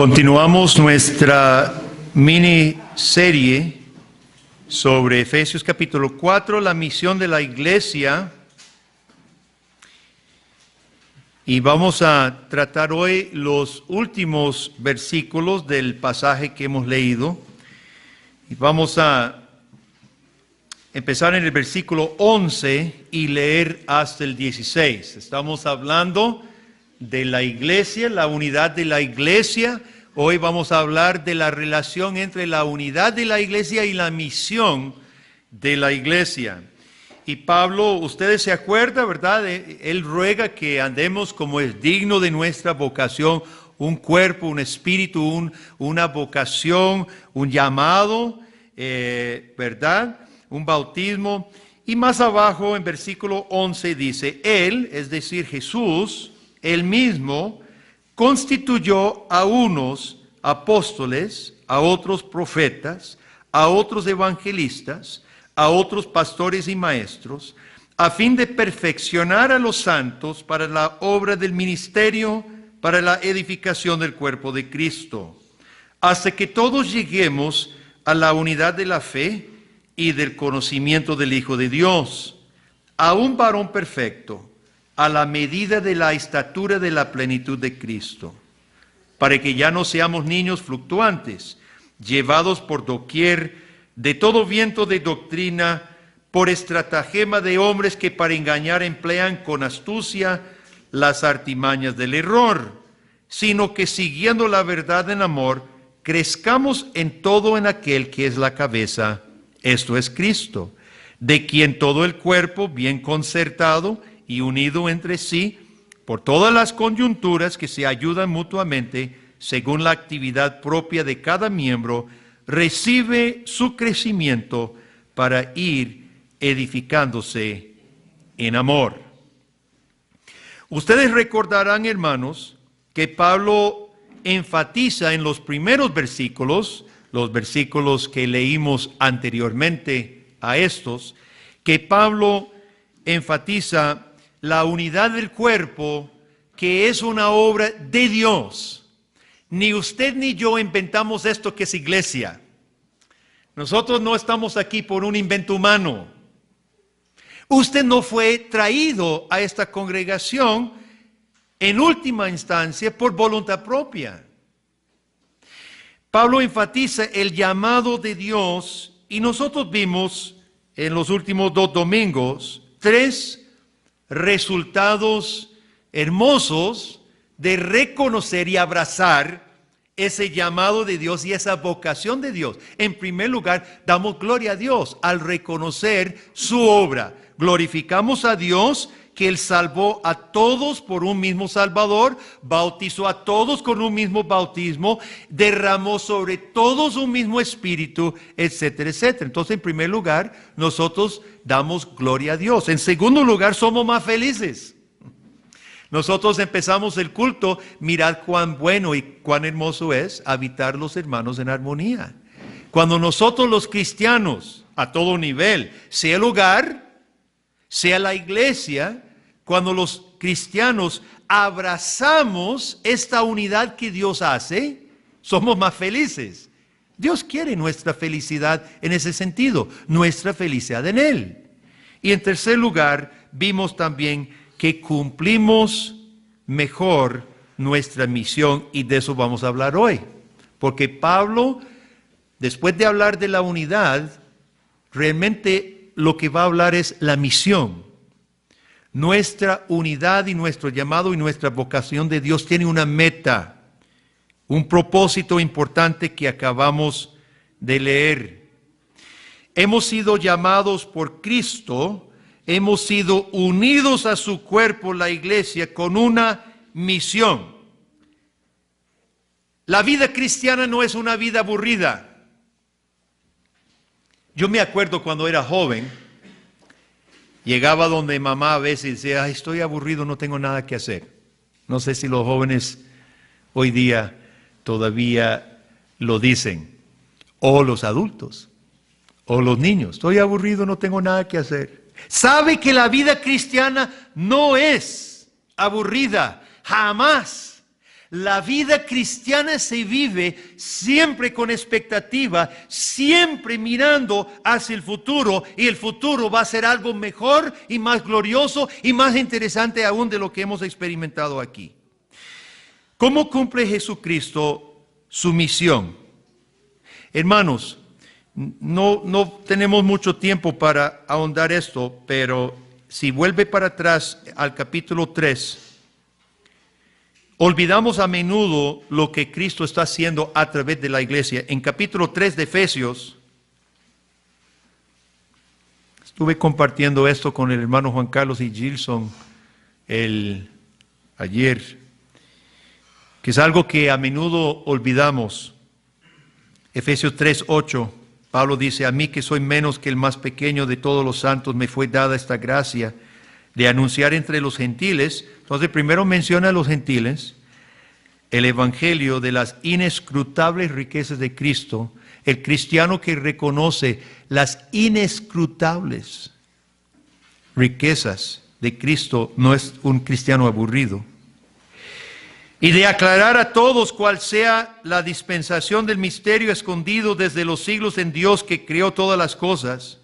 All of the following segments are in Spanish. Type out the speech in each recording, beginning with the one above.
Continuamos nuestra miniserie sobre Efesios capítulo 4, la misión de la iglesia. Y vamos a tratar hoy los últimos versículos del pasaje que hemos leído. Y vamos a empezar en el versículo 11 y leer hasta el 16. Estamos hablando de la iglesia, la unidad de la iglesia. Hoy vamos a hablar de la relación entre la unidad de la iglesia y la misión de la iglesia. Y Pablo, ustedes se acuerdan, ¿verdad? Él ruega que andemos como es digno de nuestra vocación, un cuerpo, un espíritu, una vocación, un llamado, ¿verdad? Un bautismo. Y más abajo en versículo 11 dice, Él, es decir, Jesús, Él mismo constituyó a unos apóstoles, a otros profetas, a otros evangelistas, a otros pastores y maestros, a fin de perfeccionar a los santos para la obra del ministerio, para la edificación del cuerpo de Cristo, hasta que todos lleguemos a la unidad de la fe y del conocimiento del Hijo de Dios, a un varón perfecto, a la medida de la estatura de la plenitud de Cristo, para que ya no seamos niños fluctuantes, llevados por doquier de todo viento de doctrina, por estratagema de hombres que para engañar emplean con astucia las artimañas del error, sino que siguiendo la verdad en amor, crezcamos en todo en aquel que es la cabeza, esto es Cristo, de quien todo el cuerpo, bien concertado y unido entre sí, por todas las coyunturas que se ayudan mutuamente, según la actividad propia de cada miembro, recibe su crecimiento para ir edificándose en amor. Ustedes recordarán, hermanos, que Pablo enfatiza en los primeros versículos, los versículos que leímos anteriormente a estos, que Pablo enfatiza la unidad del cuerpo, que es una obra de Dios. Ni usted ni yo inventamos esto que es iglesia. Nosotros no estamos aquí por un invento humano. Usted no fue traído a esta congregación en última instancia por voluntad propia. Pablo enfatiza el llamado de Dios y nosotros vimos en los últimos 2 domingos 3 resultados hermosos de reconocer y abrazar ese llamado de Dios y esa vocación de Dios. En primer lugar, damos gloria a Dios al reconocer su obra. Glorificamos a Dios que Él salvó a todos por un mismo Salvador, bautizó a todos con un mismo bautismo, derramó sobre todos un mismo Espíritu, etcétera, etcétera. Entonces, en primer lugar, nosotros damos gloria a Dios. En segundo lugar, somos más felices. Nosotros empezamos el culto, mirad cuán bueno y cuán hermoso es habitar los hermanos en armonía. Cuando nosotros los cristianos, a todo nivel, sea el hogar, sea la iglesia, cuando los cristianos abrazamos esta unidad que Dios hace, somos más felices. Dios quiere nuestra felicidad en ese sentido, nuestra felicidad en Él. Y en tercer lugar, vimos también que cumplimos mejor nuestra misión y de eso vamos a hablar hoy. Porque Pablo, después de hablar de la unidad, realmente lo que va a hablar es la misión. Nuestra unidad y nuestro llamado y nuestra vocación de Dios tiene una meta, un propósito importante que acabamos de leer. Hemos sido llamados por Cristo, hemos sido unidos a su cuerpo, la iglesia, con una misión. La vida cristiana no es una vida aburrida. Yo me acuerdo cuando era joven, llegaba donde mamá a veces y decía, estoy aburrido, no tengo nada que hacer. No sé si los jóvenes hoy día todavía lo dicen, o los adultos, o los niños, estoy aburrido, no tengo nada que hacer. Sabe que la vida cristiana no es aburrida, jamás. La vida cristiana se vive siempre con expectativa, siempre mirando hacia el futuro, y el futuro va a ser algo mejor y más glorioso y más interesante aún de lo que hemos experimentado aquí. ¿Cómo cumple Jesucristo su misión? Hermanos, no tenemos mucho tiempo para ahondar esto, pero si vuelve para atrás al capítulo 3, olvidamos a menudo lo que Cristo está haciendo a través de la iglesia. En capítulo 3 de Efesios, estuve compartiendo esto con el hermano Juan Carlos y Gilson ayer, que es algo que a menudo olvidamos. Efesios 3:8, Pablo dice: a mí que soy menos que el más pequeño de todos los santos, me fue dada esta gracia de anunciar entre los gentiles. Entonces primero menciona a los gentiles el evangelio de las inescrutables riquezas de Cristo. El cristiano que reconoce las inescrutables riquezas de Cristo no es un cristiano aburrido. Y de aclarar a todos cuál sea la dispensación del misterio escondido desde los siglos en Dios que creó todas las cosas,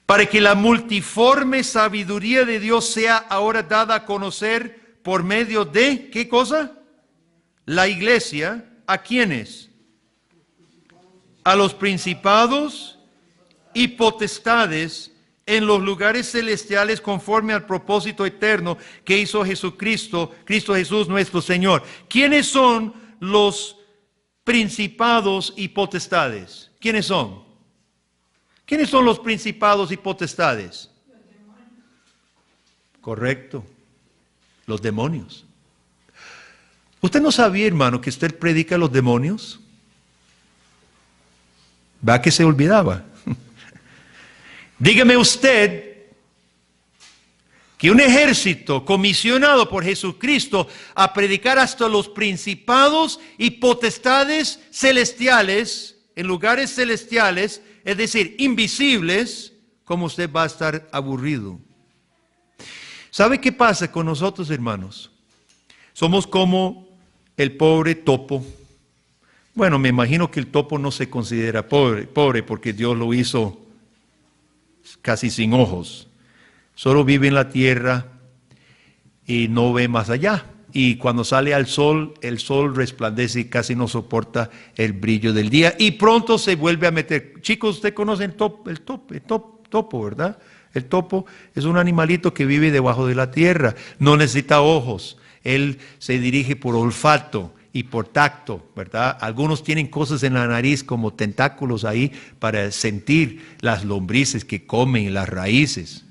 para que la multiforme sabiduría de Dios sea ahora dada a conocer por medio de, ¿qué cosa? La iglesia. ¿A quiénes? A los principados y potestades en los lugares celestiales conforme al propósito eterno que hizo Jesucristo, Cristo Jesús nuestro Señor. ¿Quiénes son los principados y potestades? ¿Quiénes son? ¿Quiénes son los principados y potestades? Correcto, los demonios. ¿Usted no sabía, hermano, que usted predica a los demonios? ¿Va que se olvidaba? Dígame usted que un ejército comisionado por Jesucristo a predicar hasta los principados y potestades celestiales, en lugares celestiales, es decir, invisibles, ¿cómo usted va a estar aburrido? ¿Sabe qué pasa con nosotros, hermanos? Somos como el pobre topo. Bueno, me imagino que el topo no se considera pobre porque Dios lo hizo casi sin ojos. Solo vive en la tierra y no ve más allá. Y cuando sale al sol, el sol resplandece y casi no soporta el brillo del día. Y pronto se vuelve a meter. Chicos, usted conoce el topo, ¿verdad? El topo es un animalito que vive debajo de la tierra. No necesita ojos. Él se dirige por olfato y por tacto, ¿verdad? Algunos tienen cosas en la nariz como tentáculos ahí para sentir las lombrices que comen, las raíces.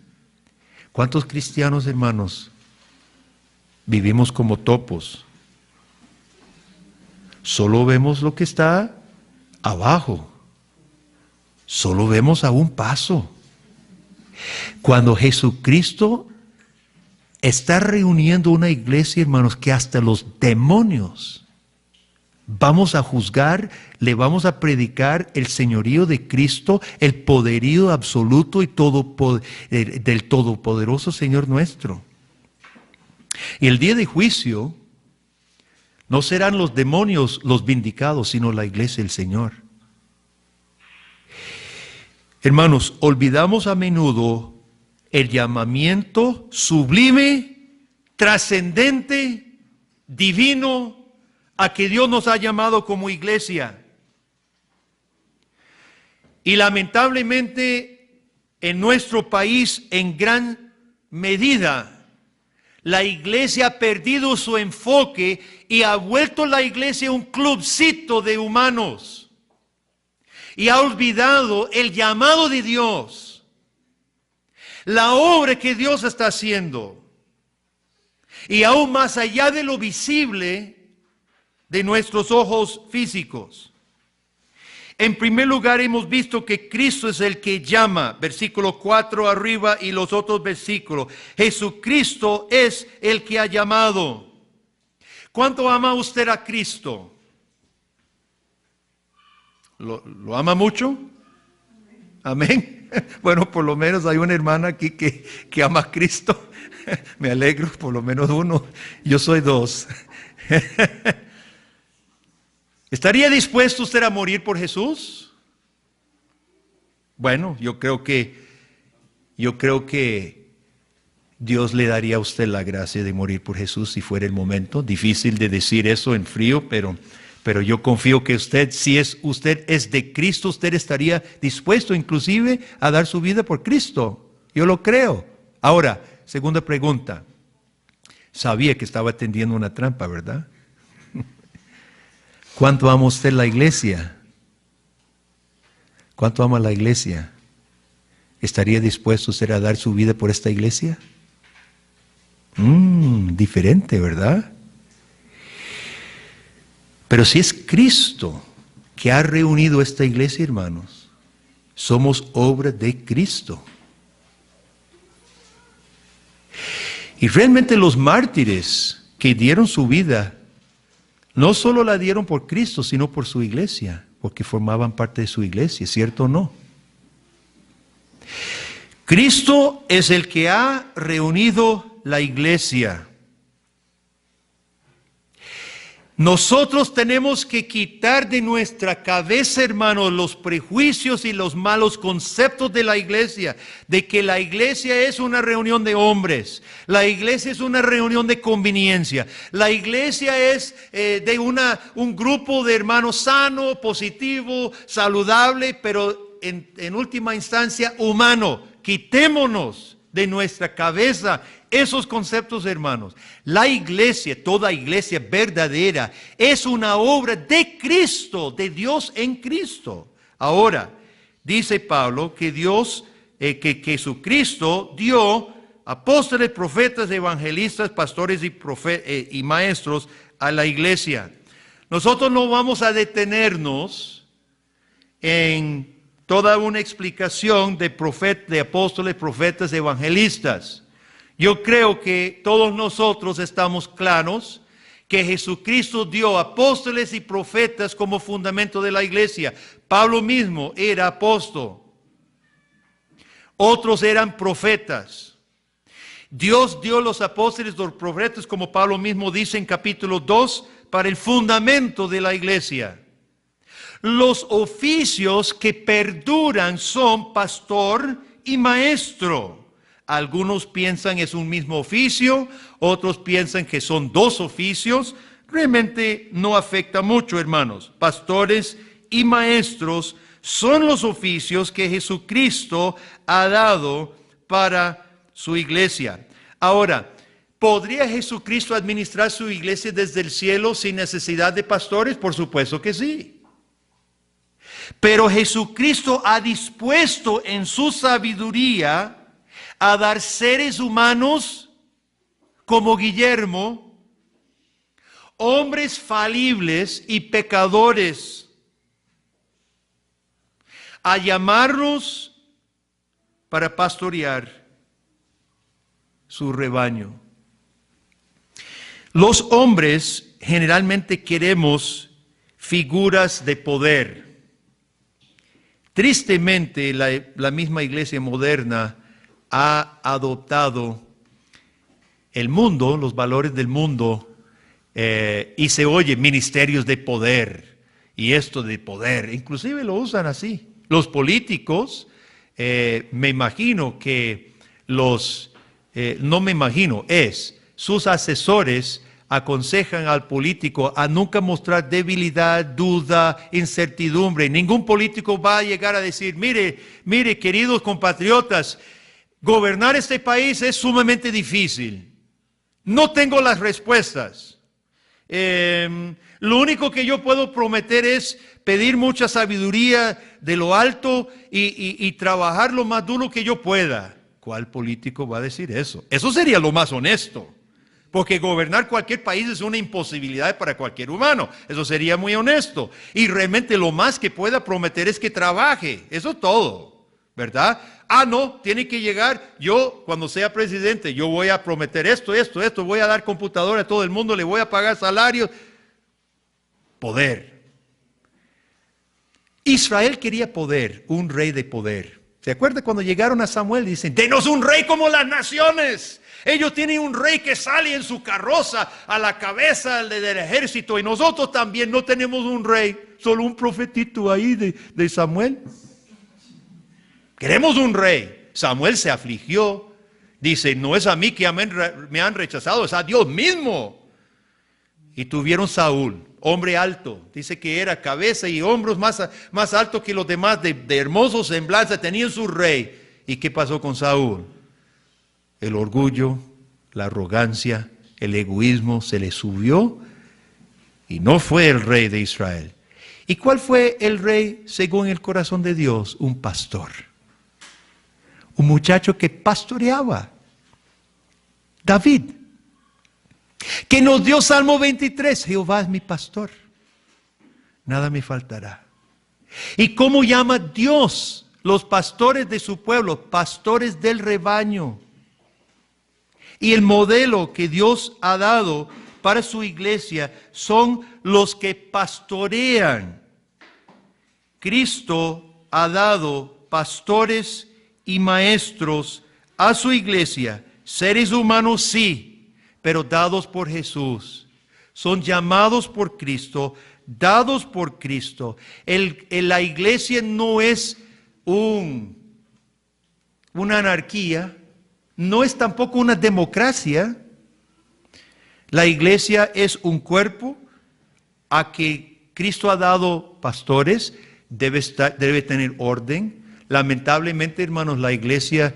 ¿Cuántos cristianos, hermanos, vivimos como topos? Solo vemos lo que está abajo. Solo vemos a un paso. Cuando Jesucristo está reuniendo una iglesia, hermanos, que hasta los demonios vamos a juzgar, le vamos a predicar el señorío de Cristo, el poderío absoluto y del todopoderoso Señor nuestro. Y el día de juicio no serán los demonios los vindicados, sino la iglesia del Señor. Hermanos, olvidamos a menudo el llamamiento sublime, trascendente, divino, a que Dios nos ha llamado como iglesia. Y lamentablemente en nuestro país, en gran medida, la iglesia ha perdido su enfoque y ha vuelto la iglesia un clubcito de humanos. Y ha olvidado el llamado de Dios, la obra que Dios está haciendo. Y aún más allá de lo visible de nuestros ojos físicos. En primer lugar, hemos visto que Cristo es el que llama, versículo 4 arriba y los otros versículos. Jesucristo es el que ha llamado. ¿Cuánto ama usted a Cristo? ¿Lo ama mucho? Amén. Bueno, por lo menos hay una hermana aquí que ama a Cristo. Me alegro, por lo menos uno. Yo soy dos. ¿Estaría dispuesto usted a morir por Jesús? Bueno, yo creo que Dios le daría a usted la gracia de morir por Jesús si fuera el momento. Difícil de decir eso en frío, pero yo confío que usted, si usted es de Cristo, usted estaría dispuesto inclusive a dar su vida por Cristo. Yo lo creo. Ahora, segunda pregunta. Sabía que estaba tendiendo una trampa, ¿verdad? ¿Cuánto ama usted la iglesia? ¿Cuánto ama la iglesia? ¿Estaría dispuesto usted a dar su vida por esta iglesia? Diferente, ¿verdad? Pero si es Cristo que ha reunido esta iglesia, hermanos, somos obra de Cristo. Y realmente los mártires que dieron su vida, no solo la dieron por Cristo, sino por su iglesia, porque formaban parte de su iglesia, ¿cierto o no? Cristo es el que ha reunido la iglesia. Nosotros tenemos que quitar de nuestra cabeza, hermanos, los prejuicios y los malos conceptos de la iglesia, de que la iglesia es una reunión de hombres, la iglesia es una reunión de conveniencia, la iglesia es de un grupo de hermanos sano, positivo, saludable, pero en última instancia humano. Quitémonos de nuestra cabeza esos conceptos, hermanos. La iglesia, toda iglesia verdadera, es una obra de Cristo, de Dios en Cristo. Ahora, dice Pablo que que Jesucristo dio apóstoles, profetas, evangelistas, pastores y maestros a la iglesia. Nosotros no vamos a detenernos en toda una explicación de apóstoles, profetas, evangelistas. Yo creo que todos nosotros estamos claros que Jesucristo dio apóstoles y profetas como fundamento de la iglesia. Pablo mismo era apóstol. Otros eran profetas. Dios dio los apóstoles, los profetas, como Pablo mismo dice en capítulo 2, para el fundamento de la iglesia. Los oficios que perduran son pastor y maestro. Algunos piensan es un mismo oficio, otros piensan que son dos oficios. Realmente no afecta mucho, hermanos. Pastores y maestros son los oficios que Jesucristo ha dado para su iglesia. Ahora, ¿podría Jesucristo administrar su iglesia desde el cielo sin necesidad de pastores? Por supuesto que sí. Pero Jesucristo ha dispuesto en su sabiduría a dar seres humanos como Guillermo, hombres falibles y pecadores, a llamarlos para pastorear su rebaño. Los hombres generalmente queremos figuras de poder. Tristemente, la misma iglesia moderna ha adoptado el mundo, los valores del mundo, y se oye ministerios de poder, y esto de poder, inclusive lo usan así. Los políticos, me imagino que sus asesores aconsejan al político a nunca mostrar debilidad, duda, incertidumbre. Ningún político va a llegar a decir, mire, queridos compatriotas, gobernar este país es sumamente difícil. No tengo las respuestas. Lo único que yo puedo prometer es pedir mucha sabiduría de lo alto y trabajar lo más duro que yo pueda. ¿Cuál político va a decir eso? Eso sería lo más honesto. Porque gobernar cualquier país es una imposibilidad para cualquier humano. Eso sería muy honesto. Y realmente lo más que pueda prometer es que trabaje. Eso es todo, ¿verdad? No, tiene que llegar. Yo, cuando sea presidente, yo voy a prometer esto. Voy a dar computadora a todo el mundo, le voy a pagar salarios. Poder. Israel quería poder, un rey de poder. ¿Se acuerda cuando llegaron a Samuel? Dicen, denos un rey como las naciones. Ellos tienen un rey que sale en su carroza a la cabeza del ejército, y nosotros también no tenemos un rey, solo un profetito ahí de Samuel. Queremos un rey. Samuel se afligió. Dice, no es a mí que me han rechazado, es a Dios mismo. Y tuvieron Saúl, hombre alto. Dice que era cabeza y hombros más alto que los demás, de hermoso semblanza. Tenían su rey. ¿Y qué pasó con Saúl? El orgullo, la arrogancia, el egoísmo se le subió y no fue el rey de Israel. ¿Y cuál fue el rey según el corazón de Dios? Un pastor. Un muchacho que pastoreaba. David. Que nos dio Salmo 23. Jehová es mi pastor. Nada me faltará. ¿Y cómo llama Dios los pastores de su pueblo? Pastores del rebaño. Y el modelo que Dios ha dado para su iglesia son los que pastorean. Cristo ha dado pastores y maestros a su iglesia, seres humanos sí, pero dados por Jesús. Son llamados por Cristo, dados por Cristo. La iglesia no es una anarquía, no es tampoco una democracia. La iglesia es un cuerpo a que Cristo ha dado pastores, debe tener orden. Lamentablemente, hermanos, la iglesia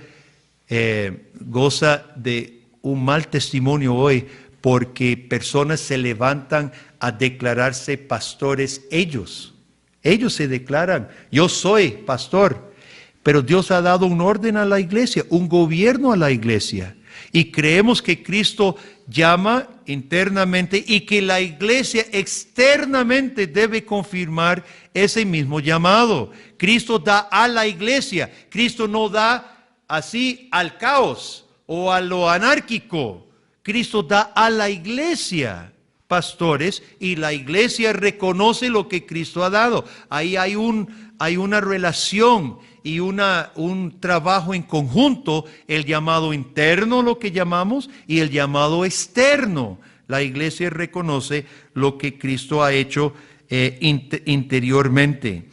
goza de un mal testimonio hoy porque personas se levantan a declararse pastores ellos. Ellos se declaran, yo soy pastor. Pero Dios ha dado un orden a la iglesia, un gobierno a la iglesia. Y creemos que Cristo llama internamente y que la iglesia externamente debe confirmar ese mismo llamado. Cristo da a la iglesia. Cristo no da así al caos o a lo anárquico. Cristo da a la iglesia pastores y la iglesia reconoce lo que Cristo ha dado. Ahí hay una relación y un trabajo en conjunto, el llamado interno, lo que llamamos, y el llamado externo. La iglesia reconoce lo que Cristo ha hecho interiormente.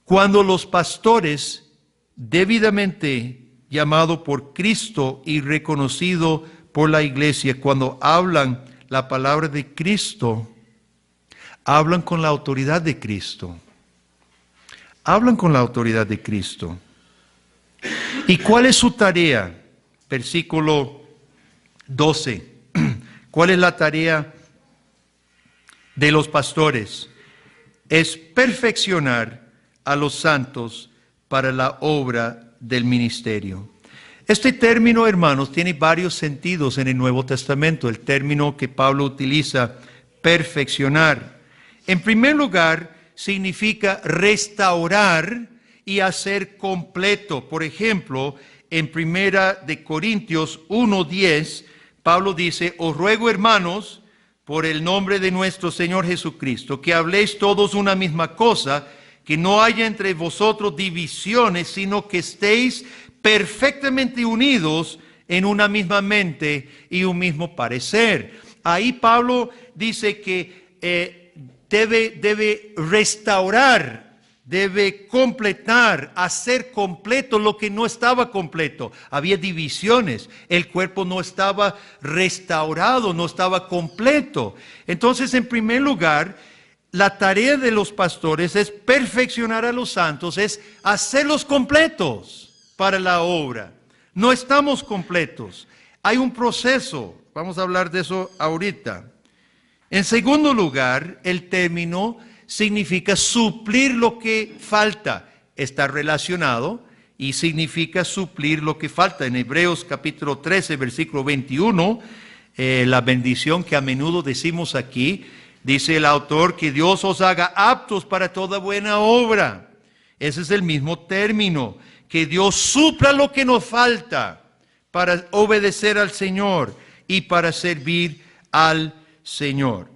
Cuando los pastores, debidamente llamados por Cristo y reconocidos por la iglesia, cuando hablan la palabra de Cristo, hablan con la autoridad de Cristo. Hablan con la autoridad de Cristo. ¿Y cuál es su tarea? Versículo 12. ¿Cuál es la tarea de los pastores? Es perfeccionar a los santos para la obra del ministerio. Este término, hermanos, tiene varios sentidos en el Nuevo Testamento. El término que Pablo utiliza, perfeccionar. En primer lugar, significa restaurar y hacer completo. Por ejemplo, en 1 Corintios 1:10, Pablo dice, os ruego, hermanos, por el nombre de nuestro Señor Jesucristo, que habléis todos una misma cosa, que no haya entre vosotros divisiones, sino que estéis perfectamente unidos en una misma mente y un mismo parecer. Ahí Pablo dice que debe restaurar, debe completar, hacer completo lo que no estaba completo. Había divisiones, el cuerpo no estaba restaurado, no estaba completo. Entonces, en primer lugar, la tarea de los pastores es perfeccionar a los santos, es hacerlos completos para la obra. No estamos completos. Hay un proceso, vamos a hablar de eso ahorita. En segundo lugar, el término significa suplir lo que falta. Está relacionado y significa suplir lo que falta. En Hebreos capítulo 13, versículo 21, la bendición que a menudo decimos aquí, dice el autor que Dios os haga aptos para toda buena obra. Ese es el mismo término, que Dios supla lo que nos falta para obedecer al Señor y para servir al Señor.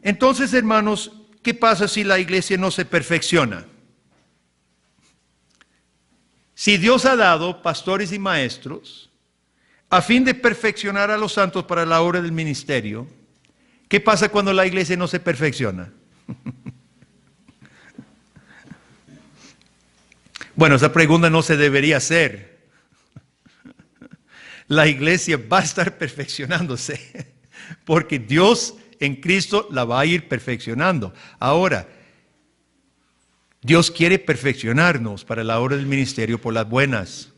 Entonces, hermanos, ¿qué pasa si la iglesia no se perfecciona? Si Dios ha dado pastores y maestros a fin de perfeccionar a los santos para la obra del ministerio, ¿qué pasa cuando la iglesia no se perfecciona? Bueno, esa pregunta no se debería hacer. La iglesia va a estar perfeccionándose porque Dios en Cristo la va a ir perfeccionando. Ahora, Dios quiere perfeccionarnos para la obra del ministerio por las buenas.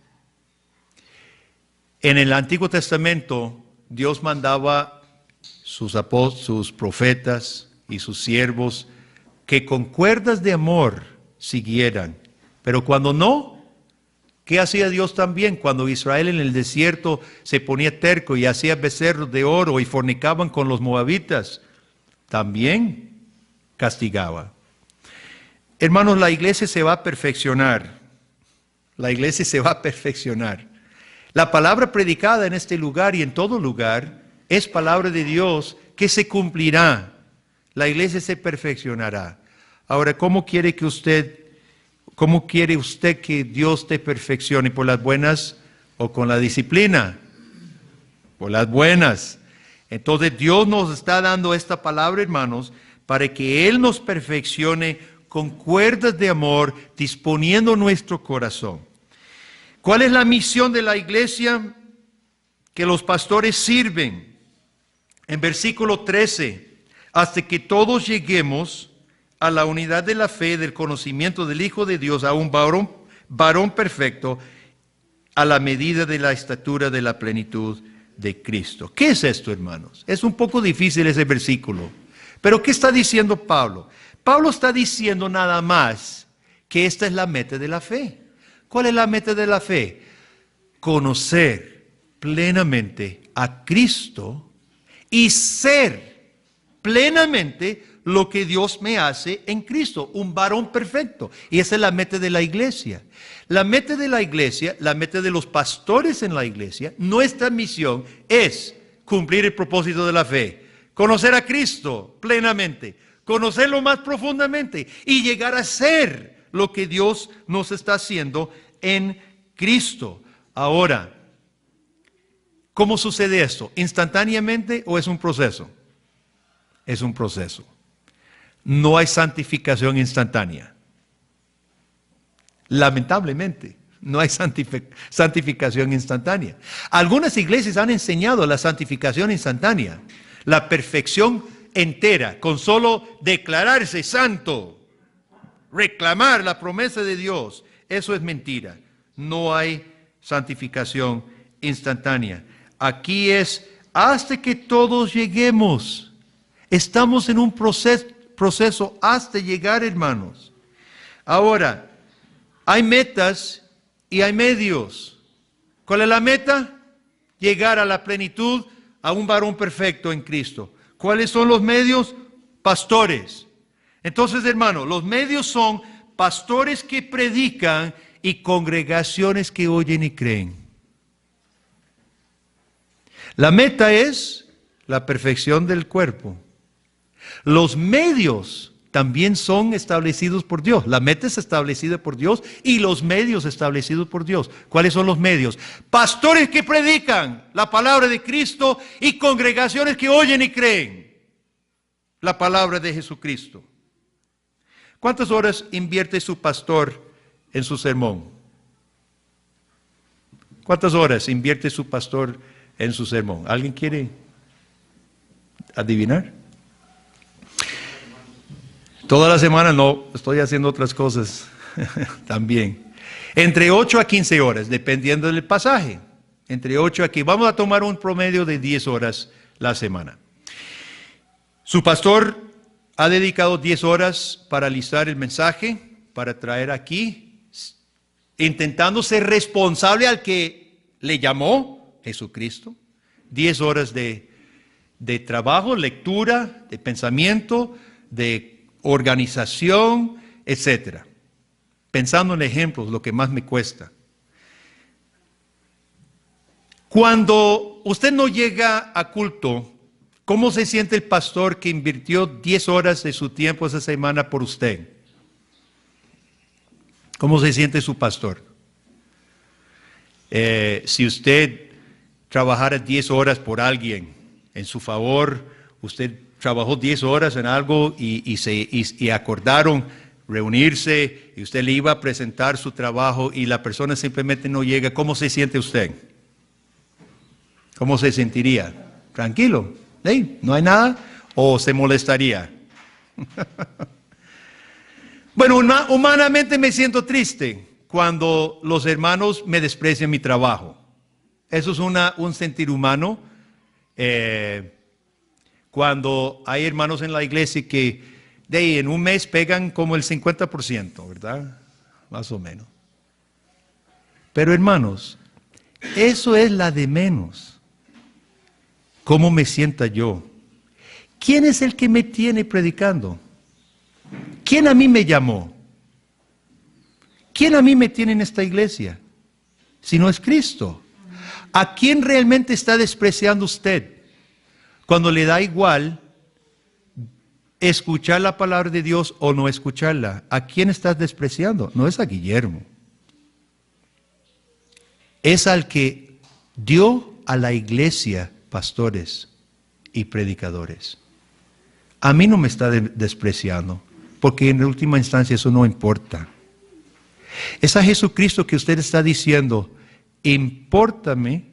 En el Antiguo Testamento, Dios mandaba sus apóstoles, sus profetas y sus siervos que con cuerdas de amor siguieran. Pero cuando no, ¿qué hacía Dios también? Cuando Israel en el desierto se ponía terco y hacía becerros de oro y fornicaban con los moabitas, también castigaba. Hermanos, la iglesia se va a perfeccionar. La iglesia se va a perfeccionar. La palabra predicada en este lugar y en todo lugar es palabra de Dios que se cumplirá. La iglesia se perfeccionará. Ahora, ¿cómo quiere usted que Dios te perfeccione? ¿Por las buenas o con la disciplina? Por las buenas. Entonces Dios nos está dando esta palabra, hermanos, para que Él nos perfeccione con cuerdas de amor, disponiendo nuestro corazón. ¿Cuál es la misión de la iglesia? Que los pastores sirven. En versículo 13, hasta que todos lleguemos a la unidad de la fe, del conocimiento del Hijo de Dios, a un varón perfecto, a la medida de la estatura de la plenitud de Cristo. ¿Qué es esto, hermanos? Es un poco difícil ese versículo. Pero ¿qué está diciendo Pablo? Pablo está diciendo nada más que esta es la meta de la fe. ¿Cuál es la meta de la fe? Conocer plenamente a Cristo y ser plenamente lo que Dios me hace en Cristo, un varón perfecto. Y esa es la meta de la iglesia. La meta de la iglesia, la meta de los pastores en la iglesia, nuestra misión es cumplir el propósito de la fe. Conocer a Cristo plenamente, conocerlo más profundamente y llegar a ser lo que Dios nos está haciendo en Cristo. Ahora, ¿cómo sucede esto? ¿Instantáneamente o es un proceso? Es un proceso. No hay santificación instantánea. Lamentablemente, no hay santificación instantánea. Algunas iglesias han enseñado la santificación instantánea, la perfección entera, con solo declararse santo, reclamar la promesa de Dios. Eso es mentira. No hay santificación instantánea. Aquí es hasta que todos lleguemos. Estamos en un proceso hasta llegar, hermanos. Ahora, hay metas y hay medios. ¿Cuál es la meta? Llegar a la plenitud, a un varón perfecto en Cristo. ¿Cuáles son los medios? Pastores. Entonces, hermanos, los medios son pastores que predican y congregaciones que oyen y creen. La meta es la perfección del cuerpo. Los medios también son establecidos por Dios. La meta es establecida por Dios y los medios establecidos por Dios. ¿Cuáles son los medios? Pastores que predican la palabra de Cristo y congregaciones que oyen y creen la palabra de Jesucristo. ¿Cuántas horas invierte su pastor en su sermón? ¿Cuántas horas invierte su pastor en su sermón? ¿Alguien quiere adivinar? Toda la semana no, estoy haciendo otras cosas también. Entre 8 a 15 horas, dependiendo del pasaje. Entre 8 a 15. Vamos a tomar un promedio de 10 horas la semana. Su pastor ha dedicado 10 horas para listar el mensaje, para traer aquí, intentando ser responsable al que le llamó Jesucristo. 10 horas de trabajo, lectura, de pensamiento, de organización, etcétera. Pensando en ejemplos, lo que más me cuesta. Cuando usted no llega a culto, ¿cómo se siente el pastor que invirtió 10 horas de su tiempo esa semana por usted? ¿Cómo se siente su pastor? Si usted trabajara 10 horas por alguien en su favor, usted trabajó 10 horas en algo y acordaron reunirse y usted le iba a presentar su trabajo y la persona simplemente no llega, ¿cómo se siente usted? ¿Cómo se sentiría? ¿Tranquilo? ¿Sí? ¿No hay nada? ¿O se molestaría? Bueno, humanamente me siento triste cuando los hermanos me desprecian mi trabajo. Eso es un sentir humano. Cuando hay hermanos en la iglesia que en un mes pegan como el 50%, ¿verdad? Más o menos. Pero hermanos, eso es la de menos. ¿Cómo me sienta yo? ¿Quién es el que me tiene predicando? ¿Quién a mí me llamó? ¿Quién a mí me tiene en esta iglesia? Si no es Cristo. ¿A quién realmente está despreciando usted cuando le da igual escuchar la palabra de Dios o no escucharla? ¿A quién estás despreciando? No es a Guillermo. Es al que dio a la iglesia pastores y predicadores. A mí no me está despreciando, porque en última instancia eso no importa. Es a Jesucristo que usted está diciendo, impórtame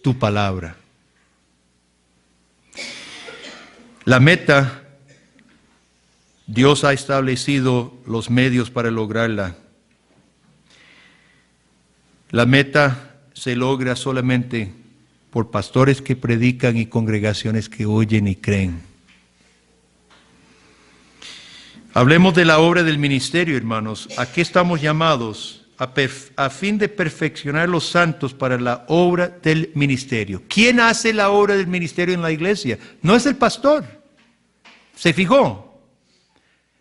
tu palabra. La meta, Dios ha establecido los medios para lograrla. La meta se logra solamente por pastores que predican y congregaciones que oyen y creen. Hablemos de la obra del ministerio, hermanos. ¿A qué estamos llamados? A fin de perfeccionar los santos para la obra del ministerio. ¿Quién hace la obra del ministerio en la iglesia? No es el pastor. ¿Se fijó?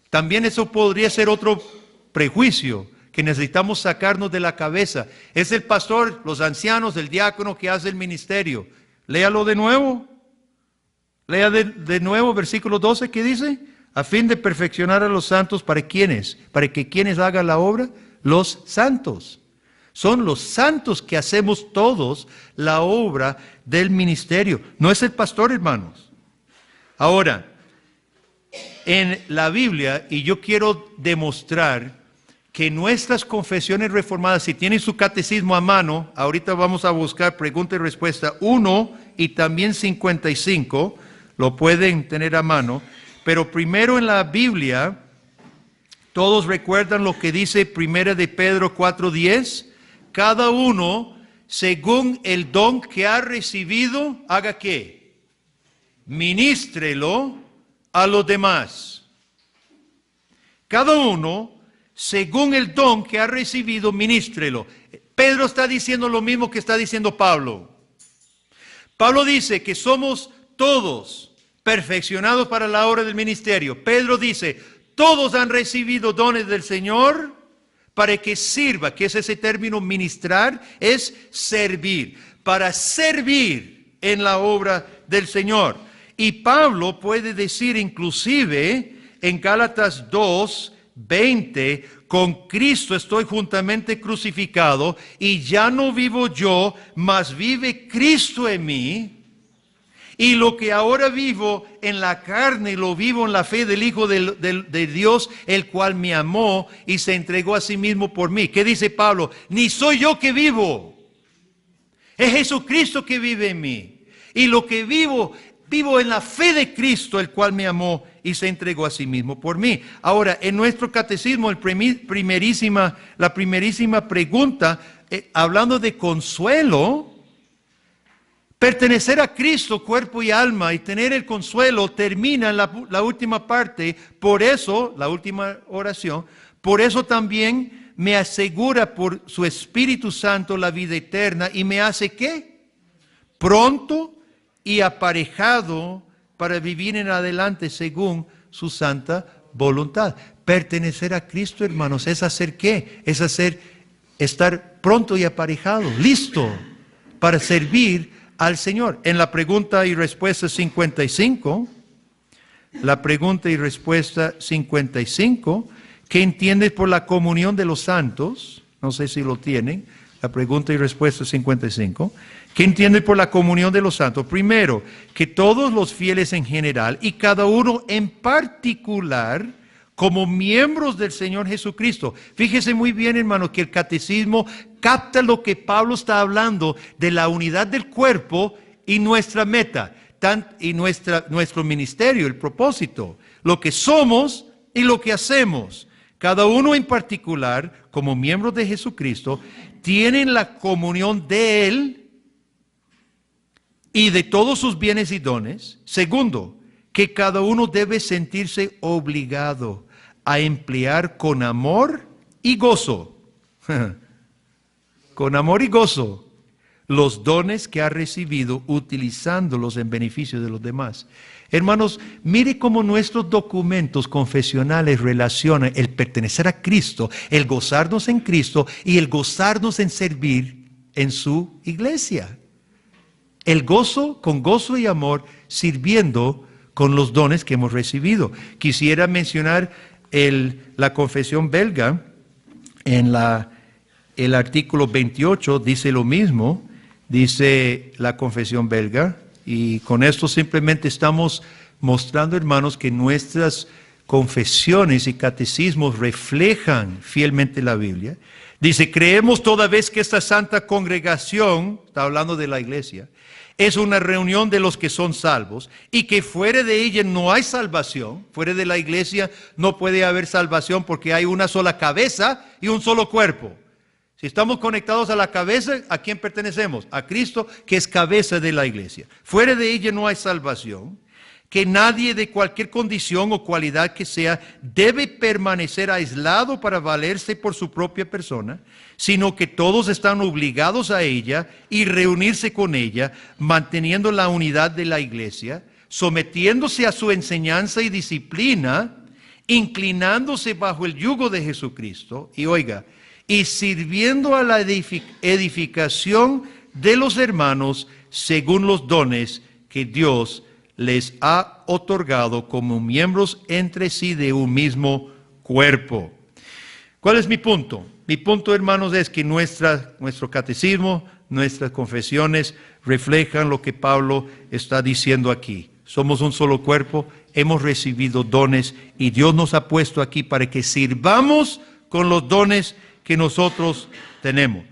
También eso podría ser otro prejuicio que necesitamos sacarnos de la cabeza. Es el pastor, los ancianos, el diácono que hace el ministerio. Léalo de nuevo. Lea de nuevo versículo 12, ¿qué dice? A fin de perfeccionar a los santos, ¿para quiénes? Para que quienes hagan la obra, los santos. Son los santos que hacemos todos la obra del ministerio. No es el pastor, hermanos. Ahora, en la Biblia, y yo quiero demostrar que nuestras confesiones reformadas, si tienen su catecismo a mano, ahorita vamos a buscar pregunta y respuesta 1 y también 55, lo pueden tener a mano, pero primero en la Biblia, todos recuerdan lo que dice 1 de Pedro 4:10, cada uno según el don que ha recibido, ¿haga qué? Ministrelo a los demás. Cada uno según el don que ha recibido, ministrelo. Pedro está diciendo lo mismo que está diciendo Pablo. Pablo dice que somos todos perfeccionados para la obra del ministerio. Pedro dice, todos han recibido dones del Señor para que sirva, que es ese término ministrar, es servir, para servir en la obra del Señor. Y Pablo puede decir inclusive en Gálatas 2:20, con Cristo estoy juntamente crucificado y ya no vivo yo, mas vive Cristo en mí. Y lo que ahora vivo en la carne, lo vivo en la fe del Hijo de Dios, el cual me amó y se entregó a sí mismo por mí. ¿Qué dice Pablo? Ni soy yo que vivo, es Jesucristo que vive en mí. Y lo que vivo en la fe de Cristo, el cual me amó y se entregó a sí mismo por mí. Ahora, en nuestro catecismo, la primerísima pregunta, hablando de consuelo, pertenecer a Cristo, cuerpo y alma, y tener el consuelo, termina en la última parte. Por eso, la última oración, por eso también me asegura por su Espíritu Santo la vida eterna y me hace ¿qué? Pronto y aparejado para vivir en adelante según su santa voluntad. Pertenecer a Cristo, hermanos, ¿es hacer qué? Es estar pronto y aparejado, listo para servir al Señor. En la pregunta y respuesta 55, ¿qué entiendes por la comunión de los santos? No sé si lo tienen. La pregunta y respuesta 55. ¿Qué entiende por la comunión de los santos? Primero, que todos los fieles en general y cada uno en particular, como miembros del Señor Jesucristo. Fíjese muy bien, hermano, que el catecismo capta lo que Pablo está hablando de la unidad del cuerpo y nuestra meta, y nuestro ministerio, el propósito, lo que somos y lo que hacemos. Cada uno en particular, como miembros de Jesucristo, tienen la comunión de Él y de todos sus bienes y dones. Segundo, que cada uno debe sentirse obligado a emplear con amor y gozo, con amor y gozo, los dones que ha recibido, utilizándolos en beneficio de los demás. Hermanos, mire cómo nuestros documentos confesionales relacionan el pertenecer a Cristo, el gozarnos en Cristo y el gozarnos en servir en su iglesia. El gozo, con gozo y amor, sirviendo con los dones que hemos recibido. Quisiera mencionar la confesión belga, en el artículo 28 dice lo mismo, dice la confesión belga, y con esto simplemente estamos mostrando, hermanos, que nuestras confesiones y catecismos reflejan fielmente la Biblia. Dice, creemos toda vez que esta santa congregación, está hablando de la iglesia, es una reunión de los que son salvos y que fuera de ella no hay salvación. Fuera de la iglesia no puede haber salvación porque hay una sola cabeza y un solo cuerpo. Si estamos conectados a la cabeza, ¿a quién pertenecemos? A Cristo, que es cabeza de la iglesia. Fuera de ella no hay salvación. Que nadie de cualquier condición o cualidad que sea debe permanecer aislado para valerse por su propia persona, sino que todos están obligados a ella y reunirse con ella, manteniendo la unidad de la iglesia, sometiéndose a su enseñanza y disciplina, inclinándose bajo el yugo de Jesucristo, y oiga, y sirviendo a la edificación de los hermanos según los dones que Dios les ha otorgado como miembros entre sí de un mismo cuerpo. ¿Cuál es mi punto? Mi punto, hermanos, es que nuestro catecismo, nuestras confesiones reflejan lo que Pablo está diciendo aquí. Somos un solo cuerpo, hemos recibido dones y Dios nos ha puesto aquí para que sirvamos con los dones que nosotros tenemos.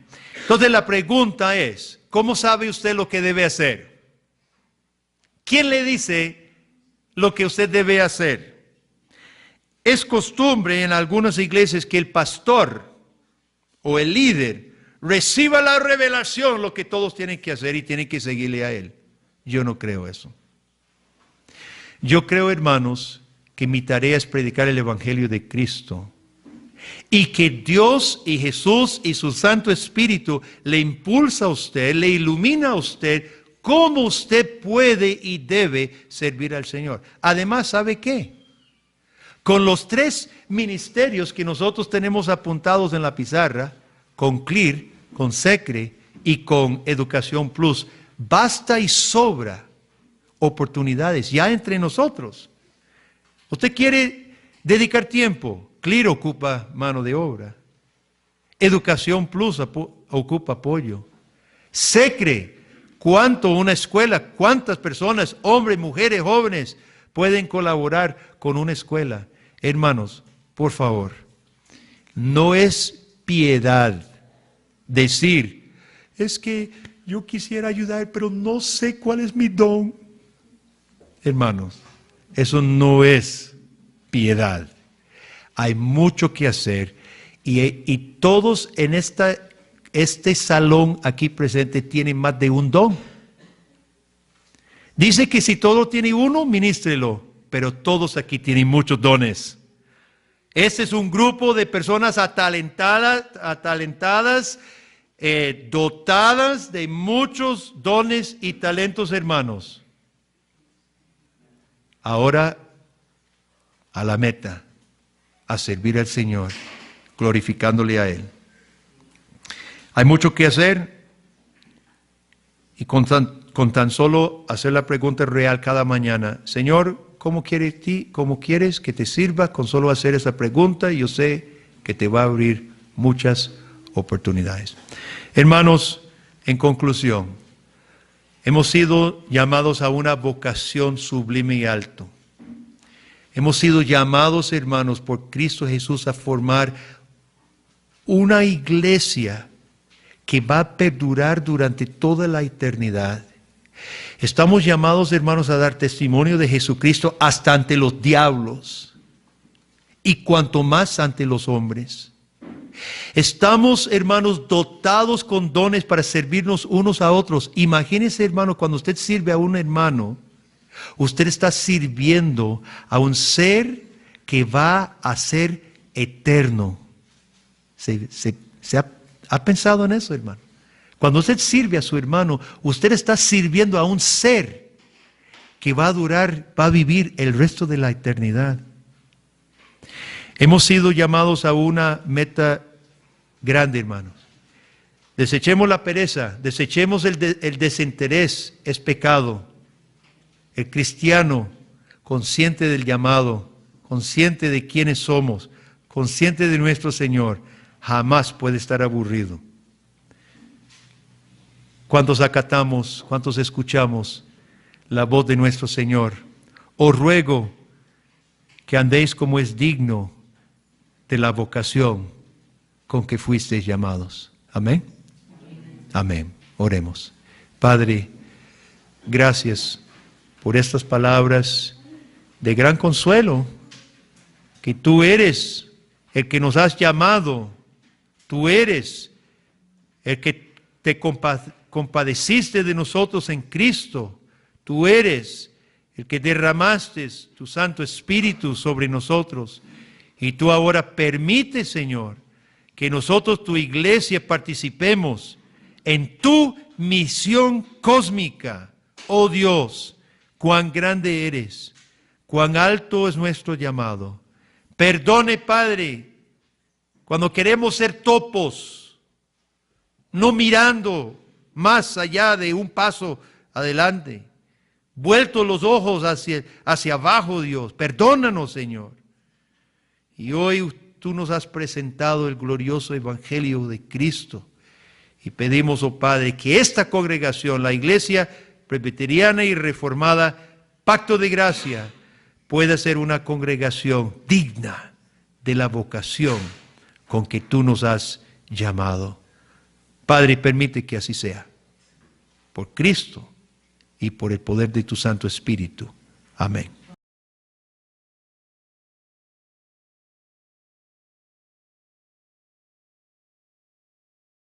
Entonces la pregunta es, ¿cómo sabe usted lo que debe hacer? ¿Quién le dice lo que usted debe hacer? Es costumbre en algunas iglesias que el pastor o el líder reciba la revelación, lo que todos tienen que hacer y tienen que seguirle a él. Yo no creo eso. Yo creo, hermanos, que mi tarea es predicar el Evangelio de Cristo. Y que Dios y Jesús y su Santo Espíritu le impulsa a usted, le ilumina a usted cómo usted puede y debe servir al Señor. Además, ¿sabe qué? Con los 3 ministerios que nosotros tenemos apuntados en la pizarra, con CLIR, con SECRE y con Educación Plus, basta y sobra oportunidades ya entre nosotros. Usted quiere dedicar tiempo. CLIR ocupa mano de obra. Educación Plus ocupa apoyo. SECRE, una escuela, cuántas personas, hombres, mujeres, jóvenes, pueden colaborar con una escuela. Hermanos, por favor, no es piedad decir, es que yo quisiera ayudar, pero no sé cuál es mi don. Hermanos, eso no es piedad. Hay mucho que hacer y todos en este salón aquí presente tienen más de un don. Dice que si todo tiene uno, ministrelo, pero todos aquí tienen muchos dones. Este es un grupo de personas atalentadas, dotadas de muchos dones y talentos, hermanos. Ahora a la meta, a servir al Señor, glorificándole a Él. Hay mucho que hacer y con tan solo hacer la pregunta real cada mañana, Señor, ¿cómo quieres que te sirva? Con solo hacer esa pregunta, yo sé que te va a abrir muchas oportunidades. Hermanos, en conclusión, hemos sido llamados a una vocación sublime y alto. Hemos sido llamados, hermanos, por Cristo Jesús a formar una iglesia que va a perdurar durante toda la eternidad. Estamos llamados, hermanos, a dar testimonio de Jesucristo hasta ante los diablos y cuanto más ante los hombres. Estamos, hermanos, dotados con dones para servirnos unos a otros. Imagínense, hermano, cuando usted sirve a un hermano, usted está sirviendo a un ser que va a ser eterno. ¿Ha pensado en eso, hermano? Cuando usted sirve a su hermano, usted está sirviendo a un ser que va a durar, va a vivir el resto de la eternidad. Hemos sido llamados a una meta grande, hermanos. Desechemos la pereza, desechemos el desinterés, es pecado. El cristiano, consciente del llamado, consciente de quiénes somos, consciente de nuestro Señor, jamás puede estar aburrido. ¿Cuántos acatamos, cuántos escuchamos la voz de nuestro Señor? Os ruego que andéis como es digno de la vocación con que fuisteis llamados. Amén. Amén. Oremos. Padre, gracias por estas palabras de gran consuelo, que tú eres el que nos has llamado, tú eres el que te compadeciste de nosotros en Cristo, tú eres el que derramaste tu Santo Espíritu sobre nosotros, y tú ahora permites, Señor, que nosotros, tu iglesia, participemos en tu misión cósmica. Oh Dios, cuán grande eres, cuán alto es nuestro llamado. Perdone, Padre, cuando queremos ser topos, no mirando más allá de un paso adelante, vueltos los ojos hacia abajo, Dios. Perdónanos, Señor. Y hoy tú nos has presentado el glorioso Evangelio de Cristo. Y pedimos, oh Padre, que esta congregación, la Iglesia Presbiteriana y Reformada, Pacto de Gracia, pueda ser una congregación digna de la vocación con que tú nos has llamado. Padre, permite que así sea. Por Cristo y por el poder de tu Santo Espíritu. Amén.